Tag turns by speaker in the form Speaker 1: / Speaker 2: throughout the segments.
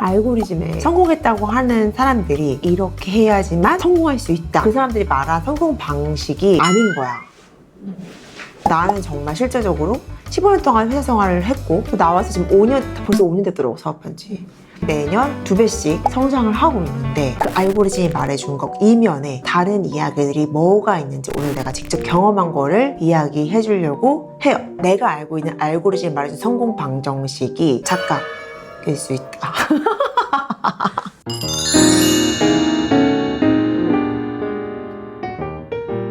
Speaker 1: 알고리즘에 성공했다고 하는 사람들이 이렇게 해야지만 성공할 수 있다. 그 사람들이 말한 성공 방식이 아닌 거야. 나는 정말 실제적으로 15년 동안 회사 생활을 했고 나와서 지금 벌써 5년 됐더라고, 사업한 지. 매년 2배씩 성장을 하고 있는데 그 알고리즘이 말해준 것 이면에 다른 이야기들이 뭐가 있는지 오늘 내가 직접 경험한 거를 이야기해 주려고 해요. 내가 알고 있는 알고리즘이 말해준 성공 방정식이 착각일 수 있다.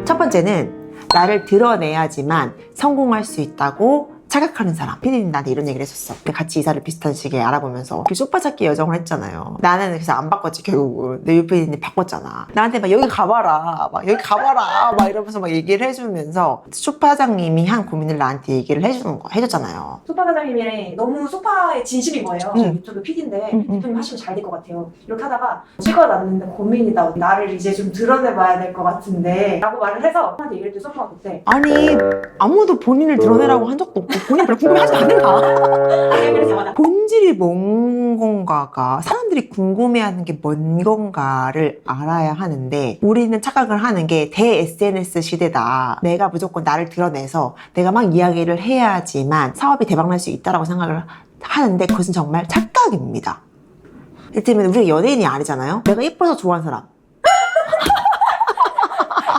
Speaker 1: 첫 번째는 나를 드러내야지만 성공할 수 있다고 착각하는 사람. 피디님 나한테 이런 얘기를 했었어. 같이 이사를 비슷한 시기에 알아보면서 그 소파 찾기 여정을 했잖아요. 나는 그래서 안 바꿨지 결국은. 근데 유피디님 바꿨잖아. 나한테 막 여기 가봐라, 막 여기 가봐라, 막 이러면서 막 얘기를 해주면서 소파 사장님이 한 고민을 나한테 얘기를 해줬잖아요.
Speaker 2: 소파 사장님이 너무 소파에 진심인 거예요. 저 유튜브 PD인데 대표님 하시면 잘 될 것 같아요. 이렇게 하다가 찍어놨는데 고민이다. 나를 이제 좀 드러내봐야 될 것 같은데 라고 말을 해서 한테 얘기를 했더니 소파가 그때
Speaker 1: 아니 아무도 본인을 드러내라고 한 적도 없고 본인 별로 궁금해하지 않는다. 본질이 뭔 건가가, 사람들이 궁금해하는 게 뭔 건가를 알아야 하는데 우리는 착각을 하는 게 대 SNS 시대다. 내가 무조건 나를 드러내서 내가 막 이야기를 해야지만 사업이 대박날 수 있다라고 생각을 하는데 그것은 정말 착각입니다. 이를테면 우리가 연예인이 아니잖아요. 내가 예뻐서 좋아하는 사람.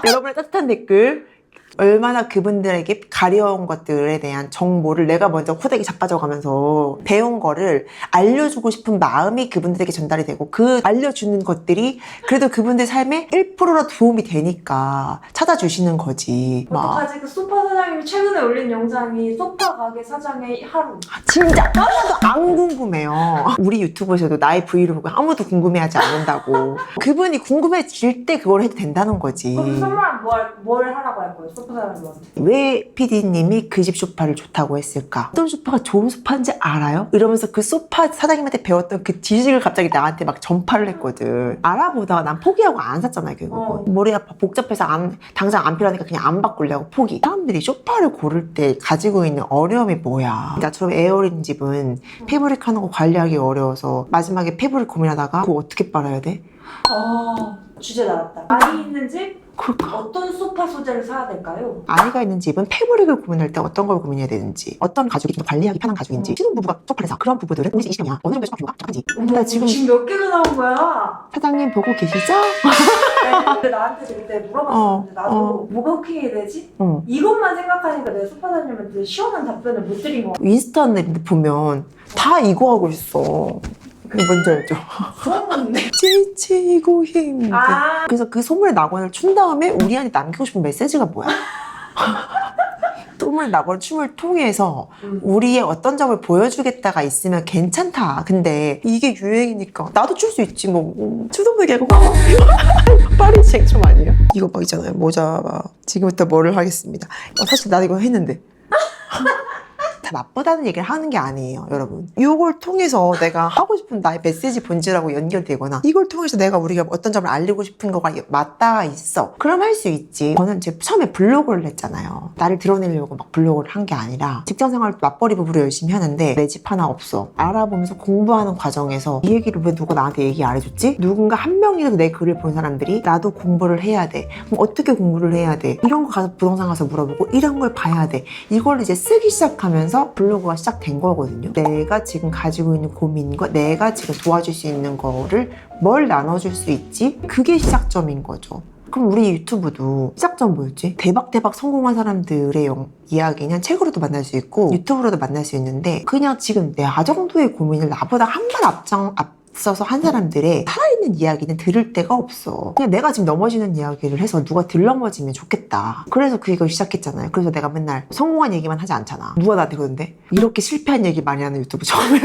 Speaker 1: 여러분의 따뜻한 댓글, 얼마나 그분들에게 가려운 것들에 대한 정보를 내가 먼저 호되게 자빠져가면서 배운 거를 알려주고 싶은 마음이 그분들에게 전달이 되고 그 알려주는 것들이 그래도 그분들 삶에 1%라도 도움이 되니까 찾아주시는 거지.
Speaker 2: 어떡하지? 그 소파 사장님이 최근에 올린 영상이 소파 가게 사장의 하루.
Speaker 1: 진짜 하나도 안 궁금해요. 우리 유튜브에서도 나의 브이로그 아무도 궁금해하지 않는다고. 그분이 궁금해질 때 그걸 해도 된다는 거지.
Speaker 2: 그럼 선물 뭘 하라고 할 거예요? 소파 사장님한테.
Speaker 1: 왜 PD님이 그 집 소파를 좋다고 했을까? 어떤 소파가 좋은 소파인지 알아요? 이러면서 그 소파 사장님한테 배웠던 그 지식을 갑자기 나한테 막 전파를 했거든. 알아보다가 난 포기하고 안 샀잖아요, 결국은. 머리 아파 복잡해서 당장 안 필요하니까 그냥 안 바꾸려고 포기. 사람들이 소파를 고를 때 가지고 있는 어려움이 뭐야? 나처럼 애 어린 집은 패브릭 하는 거 관리하기 어려워서 마지막에 패브릭 고민하다가 그거 어떻게 빨아야 돼?
Speaker 2: 주제 나왔다. 아이 있는 집?
Speaker 1: 그럴까?
Speaker 2: 어떤 소파 소재를 사야 될까요?
Speaker 1: 아이가 있는 집은 패브릭을 고민할 때 어떤 걸 고민해야 되는지, 어떤 가족이 좀 더 관리하기 편한 가족인지, 신혼부부가 소파를 사. 그런 부부들은 우리 집 20평이야. 어느 정도의 소파 필요가 착한지. 나 지금
Speaker 2: 몇 개가 나온 거야?
Speaker 1: 사장님 보고 계시죠?
Speaker 2: 근데 나한테 그때 물어봤었는데 나도 뭐가 오케이 되지? 이것만 생각하니까 내가 소파 사장님한테 시원한 답변을 못 드린 거 같아.
Speaker 1: 인스타에 보면 다 이거 하고 있어. 뭔지 알죠?
Speaker 2: 처음 봤는데.
Speaker 1: 지치고 힘들.
Speaker 2: 아.
Speaker 1: 그래서 그 소문의 낙원을 춘 다음에 우리한테 남기고 싶은 메시지가 뭐야? 소문의 낙원 춤을 통해서 우리의 어떤 점을 보여주겠다가 있으면 괜찮다. 근데 이게 유행이니까 나도 출 수 있지 뭐. 추도 얘기하고 파리 쟁점 아니에요? 이거 막 있잖아요. 모자 막 지금부터 뭐를 하겠습니다. 사실 나도 이거 했는데. 다 나쁘다는 얘기를 하는 게 아니에요, 여러분. 이걸 통해서 내가 하고 싶은 나의 메시지 본질하고 연결되거나 이걸 통해서 우리가 어떤 점을 알리고 싶은 거가 맞닿아 있어. 그럼 할 수 있지. 저는 이제 처음에 블로그를 했잖아요. 나를 드러내려고 막 블로그를 한 게 아니라 직장생활 맞벌이 부부로 열심히 하는데 내 집 하나 없어. 알아보면서 공부하는 과정에서 이 얘기를 왜 누가 나한테 얘기 안 해줬지? 누군가 한 명이라도 내 글을 본 사람들이 나도 공부를 해야 돼. 그럼 어떻게 공부를 해야 돼? 이런 거 가서 부동산 가서 물어보고 이런 걸 봐야 돼. 이걸 이제 쓰기 시작하면서 블로그가 시작된 거거든요. 내가 지금 가지고 있는 고민과 내가 지금 도와줄 수 있는 거를 뭘 나눠줄 수 있지? 그게 시작점인 거죠. 그럼 우리 유튜브도 시작점 뭐였지? 대박 성공한 사람들의 이야기는 책으로도 만날 수 있고 유튜브로도 만날 수 있는데 그냥 지금 내 정도의 고민을 나보다 한 발 앞서서 한 사람들의 살아있는 이야기는 들을 데가 없어. 그냥 내가 지금 넘어지는 이야기를 해서 누가 들 넘어지면 좋겠다. 그래서 그걸 시작했잖아요. 그래서 내가 맨날 성공한 얘기만 하지 않잖아. 누가 나한테 그러는데? 이렇게 실패한 얘기 많이 하는 유튜브 처음이야.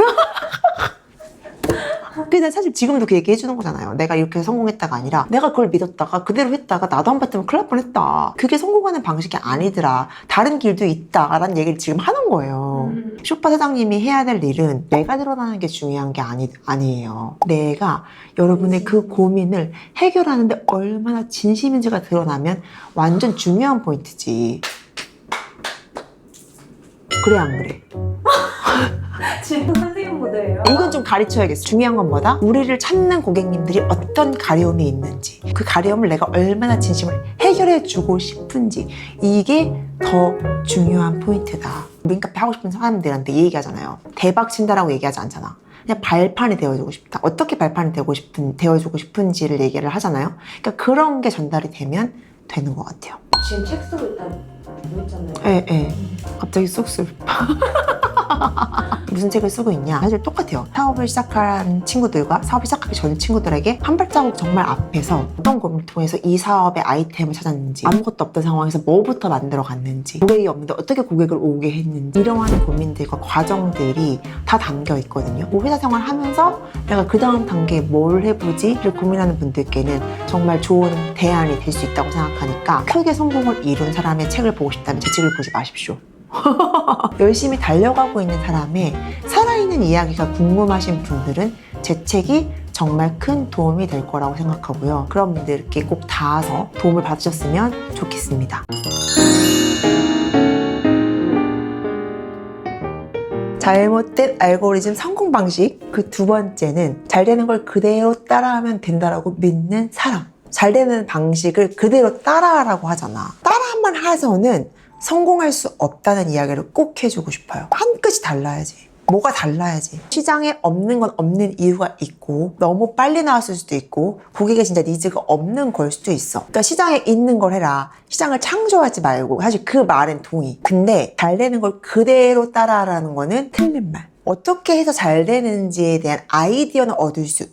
Speaker 1: 근데 사실 지금도 그 얘기 해주는 거잖아요. 내가 이렇게 성공했다가 아니라 내가 그걸 믿었다가 그대로 했다가 나도 한 번 봤으면 큰일 날 뻔했다. 그게 성공하는 방식이 아니더라. 다른 길도 있다 라는 얘기를 지금 하는 거예요. 쇼파 사장님이 해야 될 일은 내가 드러나는 게 중요한 게 아니에요. 내가 여러분의 그 고민을 해결하는데 얼마나 진심인지가 드러나면 완전 중요한 포인트지. 그래 안 그래?
Speaker 2: 지금 선생님 모델이에요.
Speaker 1: 이건 좀 가르쳐야겠어. 중요한 건 뭐다? 우리를 찾는 고객님들이 어떤 가려움이 있는지, 그 가려움을 내가 얼마나 진심을 해결해주고 싶은지, 이게 더 중요한 포인트다. 링카페 하고 싶은 사람들한테 이 얘기하잖아요. 대박 친다라고 얘기하지 않잖아. 그냥 발판이 되어주고 싶다. 어떻게 발판이 되어주고 싶은지를 얘기를 하잖아요. 그러니까 그런 게 전달이 되면 되는 것 같아요.
Speaker 2: 지금 책 쓰고 있다고 했잖아요.
Speaker 1: 예. 갑자기 쑥쑥. 무슨 책을 쓰고 있냐? 사실 똑같아요. 사업을 시작한 친구들과 사업을 시작하기 전 친구들에게 한 발자국 정말 앞에서 어떤 고민을 통해서 이 사업의 아이템을 찾았는지, 아무것도 없던 상황에서 뭐부터 만들어 갔는지, 고객이 없는데 어떻게 고객을 오게 했는지, 이러한 고민들과 과정들이 다 담겨 있거든요. 회사 생활 하면서 내가 그 다음 단계에 뭘 해보지를 고민하는 분들께는 정말 좋은 대안이 될 수 있다고 생각하니까, 크게 성공을 이룬 사람의 책을 보고 싶다면 제 책을 보지 마십시오. 열심히 달려가고 있는 사람의 살아있는 이야기가 궁금하신 분들은 제 책이 정말 큰 도움이 될 거라고 생각하고요. 그런 분들께 꼭 닿아서 도움을 받으셨으면 좋겠습니다. 잘못된 알고리즘 성공 방식. 그 두 번째는 잘 되는 걸 그대로 따라하면 된다라고 믿는 사람. 잘 되는 방식을 그대로 따라하라고 하잖아. 따라만 해서는 성공할 수 없다는 이야기를 꼭 해주고 싶어요. 한 끗이 달라야지. 뭐가 달라야지. 시장에 없는 건 없는 이유가 있고, 너무 빨리 나왔을 수도 있고, 고객의 진짜 니즈가 없는 걸 수도 있어. 그러니까 시장에 있는 걸 해라. 시장을 창조하지 말고. 사실 그 말은 동의. 근데 잘 되는 걸 그대로 따라하라는 거는 틀린 말. 어떻게 해서 잘 되는지에 대한 아이디어는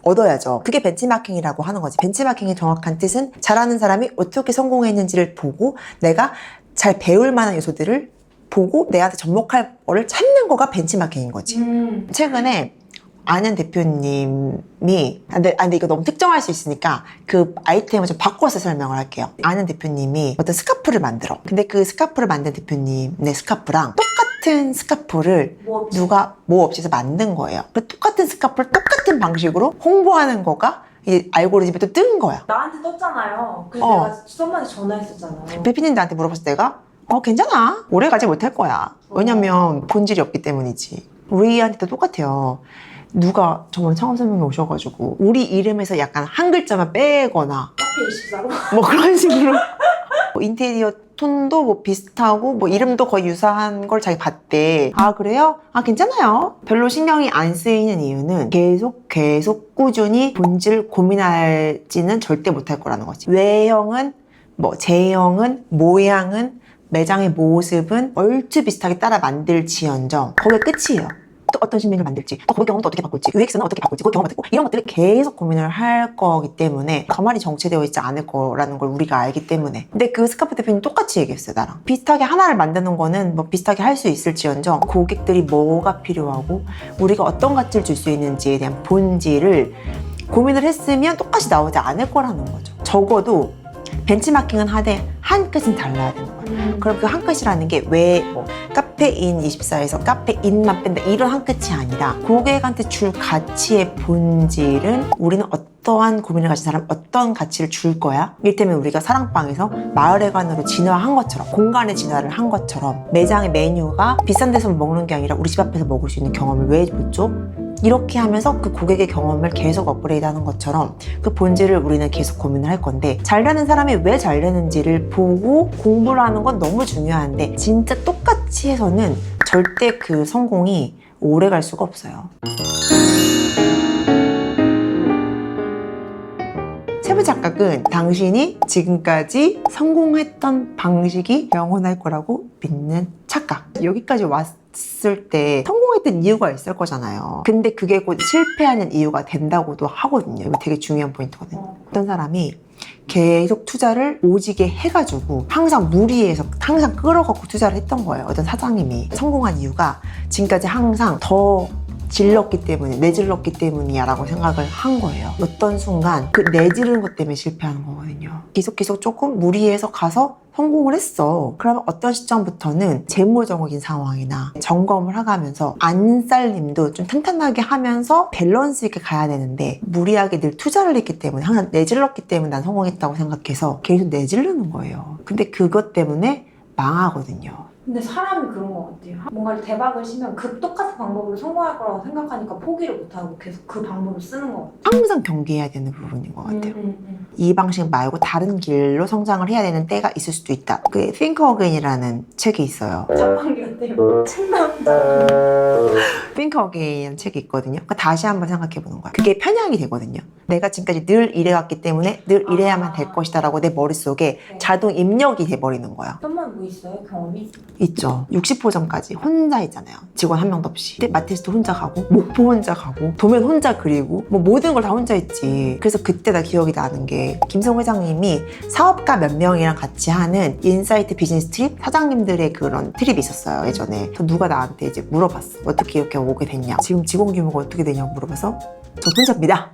Speaker 1: 얻어야죠. 그게 벤치마킹이라고 하는 거지. 벤치마킹의 정확한 뜻은 잘하는 사람이 어떻게 성공했는지를 보고 내가 잘 배울 만한 요소들을 보고 내한테 접목할 거를 찾는 거가 벤치마킹인 거지. 최근에 아는 대표님이 근데 이거 너무 특정할 수 있으니까 그 아이템을 좀 바꿔서 설명을 할게요. 아는 대표님이 어떤 스카프를 만들어. 근데 그 스카프를 만든 대표님의 스카프랑 똑같은 스카프를 누가 뭐 없이 해서 만든 거예요. 그 똑같은 스카프를 똑같은 방식으로 홍보하는 거가 이 알고리즘에 또 뜬 거야.
Speaker 2: 나한테 떴잖아요. 그래서 내가 썸머한테 전화했었잖아요.
Speaker 1: 대표님 나한테 물어봤을 때가 괜찮아. 오래 가지 못할 거야. 왜냐면 본질이 없기 때문이지. 우리한테도 똑같아요. 누가 저번에 창업 설명회 오셔가지고 우리 이름에서 약간 한 글자만 빼거나
Speaker 2: 카페 24로?
Speaker 1: 뭐 그런 식으로 인테리어 톤도 뭐 비슷하고 뭐 이름도 거의 유사한 걸 자기 봤대. 아 그래요? 아 괜찮아요. 별로 신경이 안 쓰이는 이유는 계속 꾸준히 본질 고민할지는 절대 못할 거라는 거지. 외형은 뭐 제형은 모양은 매장의 모습은 얼추 비슷하게 따라 만들지언정 거기에 끝이에요. 또 어떤 신메뉴를 만들지, 또 고객 경험도 어떻게 바꿀지, UX는 어떻게 바꿀지, 그 경험 어떻게, 이런 것들을 계속 고민을 할 거기 때문에 가만히 정체되어 있지 않을 거라는 걸 우리가 알기 때문에. 근데 그 스카프 대표님 똑같이 얘기했어요, 나랑. 비슷하게 하나를 만드는 거는 뭐 비슷하게 할 수 있을지언정 고객들이 뭐가 필요하고 우리가 어떤 가치를 줄 수 있는지에 대한 본질을 고민을 했으면 똑같이 나오지 않을 거라는 거죠. 적어도 벤치마킹은 하되 한 끗은 달라야 되는 거예요. 그럼 그 한 끗이라는 게 왜 뭐 카페인 24에서 카페인만 뺀다 이런 한 끗이 아니라 고객한테 줄 가치의 본질은 우리는 어떠한 고민을 가진 사람 어떤 가치를 줄 거야? 이를테면 우리가 사랑방에서 마을회관으로 진화한 것처럼 공간의 진화를 한 것처럼 매장의 메뉴가 비싼 데서 먹는 게 아니라 우리 집 앞에서 먹을 수 있는 경험을 왜 줬죠? 이렇게 하면서 그 고객의 경험을 계속 업그레이드 하는 것처럼 그 본질을 우리는 계속 고민을 할 건데 잘 되는 사람이 왜 잘 되는지를 보고 공부를 하는 건 너무 중요한데 진짜 똑같이 해서는 절대 그 성공이 오래 갈 수가 없어요. 세 번째 착각은 당신이 지금까지 성공했던 방식이 영원할 거라고 믿는 착각. 여기까지 왔을 때 성공했던 이유가 있을 거잖아요. 근데 그게 곧 실패하는 이유가 된다고도 하거든요. 이거 되게 중요한 포인트거든요. 어떤 사람이 계속 투자를 오지게 해가지고 항상 무리해서 항상 끌어갖고 투자를 했던 거예요. 어떤 사장님이 성공한 이유가 지금까지 항상 더 질렀기 때문에 내질렀기 때문이야 라고 생각을 한 거예요. 어떤 순간 그 내지르는 것 때문에 실패하는 거거든요. 계속 조금 무리해서 가서 성공을 했어. 그러면 어떤 시점부터는 재무적인 상황이나 점검을 하가면서 안살림도 좀 탄탄하게 하면서 밸런스 있게 가야 되는데 무리하게 늘 투자를 했기 때문에 항상 내질렀기 때문에 난 성공했다고 생각해서 계속 내지르는 거예요. 근데 그것 때문에 망하거든요.
Speaker 2: 근데 사람이 그런 것 같아요. 뭔가를 대박을 치면 그 똑같은 방법으로 성공할 거라고 생각하니까 포기를 못하고 계속 그 방법을 쓰는 것 같아요.
Speaker 1: 항상 경계해야 되는 부분인 것 같아요. 이 방식 말고 다른 길로 성장을 해야 되는 때가 있을 수도 있다. 그 Think Again이라는 책이 있어요.
Speaker 2: 자판기 같아요. 책나온다.
Speaker 1: Think Again이라는 책이 있거든요. 그러니까 다시 한번 생각해보는 거야. 그게 편향이 되거든요. 내가 지금까지 늘 이래왔기 때문에 늘 이래야만 될 것이다 라고 내 머릿속에
Speaker 2: 네.
Speaker 1: 자동 입력이 돼버리는 거야.
Speaker 2: 썸만 뭐 있어요? 경험이?
Speaker 1: 있죠. 60호점까지 혼자 있잖아요. 직원 한 명도 없이. 그때 마티스도 혼자 가고 목포 혼자 가고 도면 혼자 그리고 뭐 모든 걸 다 혼자 했지. 그래서 그때 나 기억이 나는 게 김성 회장님이 사업가 몇 명이랑 같이 하는 인사이트 비즈니스 트립 사장님들의 그런 트립이 있었어요. 예전에. 그래서 누가 나한테 이제 물어봤어. 어떻게 이렇게 오게 됐냐. 지금 직원 규모가 어떻게 되냐고 물어봐서 저 혼자입니다.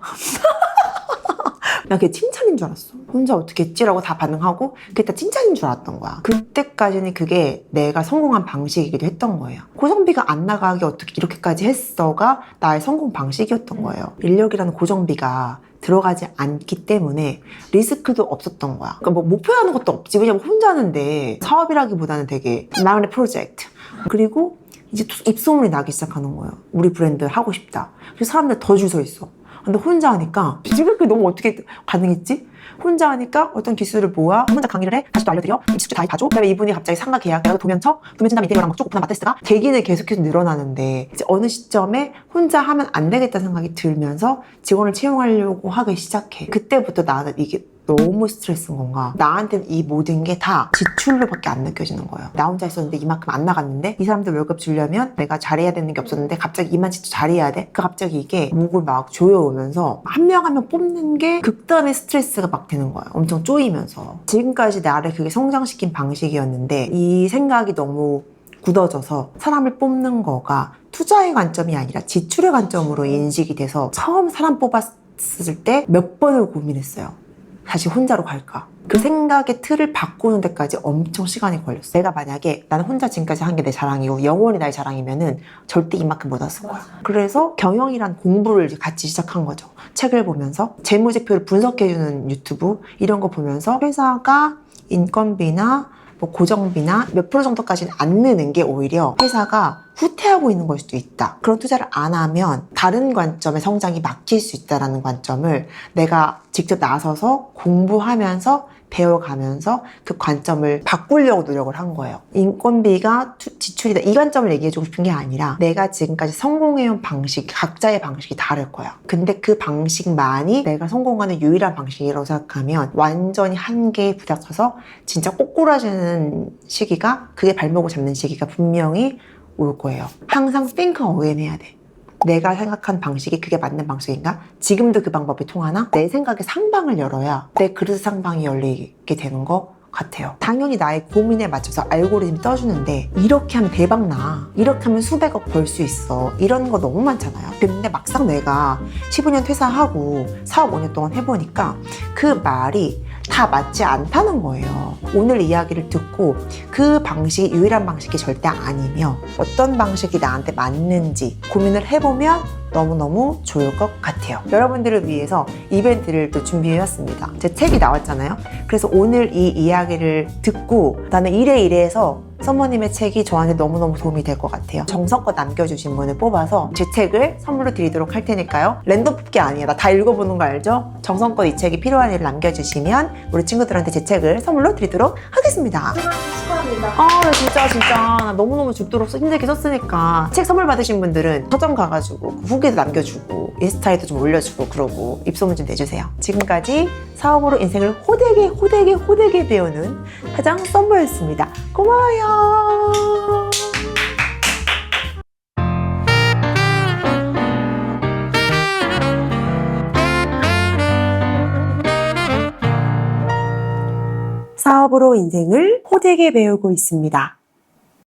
Speaker 1: 나 그게 칭찬인 줄 알았어. 혼자 어떻게 했지라고 다 반응하고 그게 다 칭찬인 줄 알았던 거야. 그때까지는 그게 내가 성공한 방식이기도 했던 거예요. 고정비가 안 나가게 어떻게 이렇게까지 했어가 나의 성공 방식이었던 거예요. 인력이라는 고정비가 들어가지 않기 때문에 리스크도 없었던 거야. 그러니까 뭐 목표하는 것도 없지. 왜냐면 혼자 하는데 사업이라기보다는 되게 나만의 프로젝트. 그리고 이제 입소문이 나기 시작하는 거예요. 우리 브랜드 하고 싶다. 그래서 사람들 더 줄 서 있어. 근데 혼자 하니까 지금 그게 너무 어떻게 반응했지? 혼자 하니까 어떤 기술을 모아 혼자 강의를 해 다시 또 알려드려 입수주 다 봐줘. 그다음에 이분이 갑자기 상가 계약 내가 도면 쳐 도면 친 다음에 인테리어랑 막 쭉 오픈한 마테스가 대기는 계속해서 늘어나는데 이제 어느 시점에 혼자 하면 안 되겠다는 생각이 들면서 직원을 채용하려고 하기 시작해. 그때부터 나는 이게 너무 스트레스인 건가? 나한테는 이 모든 게 다 지출로밖에 안 느껴지는 거예요. 나 혼자 있었는데 이만큼 안 나갔는데 이 사람들 월급 주려면 내가 잘해야 되는 게 없었는데 갑자기 이만치도 잘해야 돼? 그 갑자기 이게 목을 막 조여오면서 한 명 한 명 뽑는 게 극단의 스트레스가 막 되는 거예요. 엄청 쪼이면서. 지금까지 나를 그게 성장시킨 방식이었는데 이 생각이 너무 굳어져서 사람을 뽑는 거가 투자의 관점이 아니라 지출의 관점으로 인식이 돼서 처음 사람 뽑았을 때 몇 번을 고민했어요. 다시 혼자로 갈까? 그 생각의 틀을 바꾸는 데까지 엄청 시간이 걸렸어. 내가 만약에 나는 혼자 지금까지 한 게 내 자랑이고 영원히 나의 자랑이면은 절대 이만큼 못 왔을 거야. 그래서 경영이란 공부를 이제 같이 시작한 거죠. 책을 보면서 재무제표를 분석해주는 유튜브 이런 거 보면서 회사가 인건비나 뭐 고정비나 몇 프로 정도까지는 안 느는 게 오히려 회사가 후퇴하고 있는 걸 수도 있다. 그런 투자를 안 하면 다른 관점의 성장이 막힐 수 있다는 관점을 내가 직접 나서서 공부하면서 배워가면서 그 관점을 바꾸려고 노력을 한 거예요. 인건비가 지출이다 이 관점을 얘기해주고 싶은 게 아니라 내가 지금까지 성공해온 방식, 각자의 방식이 다를 거야. 근데 그 방식만이 내가 성공하는 유일한 방식이라고 생각하면 완전히 한계에 부닥쳐서 진짜 꼬꾸라지는 시기가 그게 발목을 잡는 시기가 분명히 올 거예요. 항상 think again 해야 돼. 내가 생각한 방식이 그게 맞는 방식인가? 지금도 그 방법이 통하나? 내 생각에 상방을 열어야 내 그릇 상방이 열리게 되는 거 같아요. 당연히 나의 고민에 맞춰서 알고리즘이 떠주는데 이렇게 하면 대박 나. 이렇게 하면 수백억 벌 수 있어. 이런 거 너무 많잖아요. 근데 막상 내가 15년 퇴사하고 사업 5년 동안 해보니까 그 말이 다 맞지 않다는 거예요. 오늘 이야기를 듣고 그 방식이 유일한 방식이 절대 아니며 어떤 방식이 나한테 맞는지 고민을 해보면 너무너무 좋을 것 같아요. 여러분들을 위해서 이벤트를 또 준비해왔습니다. 제 책이 나왔잖아요. 그래서 오늘 이 이야기를 듣고 나는 이래이래해서 선모님의 책이 저한테 너무너무 도움이 될 것 같아요. 정성껏 남겨주신 분을 뽑아서 제 책을 선물로 드리도록 할 테니까요. 랜덤 뽑기 아니에요. 나 다 읽어보는 거 알죠? 정성껏 이 책이 필요한 일을 남겨주시면 우리 친구들한테 제 책을 선물로 드리도록 하겠습니다.
Speaker 2: 축하합니다.
Speaker 1: 아 진짜 나 너무너무 죽도록 힘들게 썼으니까 책 선물 받으신 분들은 서점 가가지고 후기도 남겨주고 인스타에도 좀 올려주고 그러고 입소문 좀 내주세요. 지금까지 사업으로 인생을 호되게 배우는 회장 썸머였습니다. 고마워요. 사업으로 인생을 호되게 배우고 있습니다.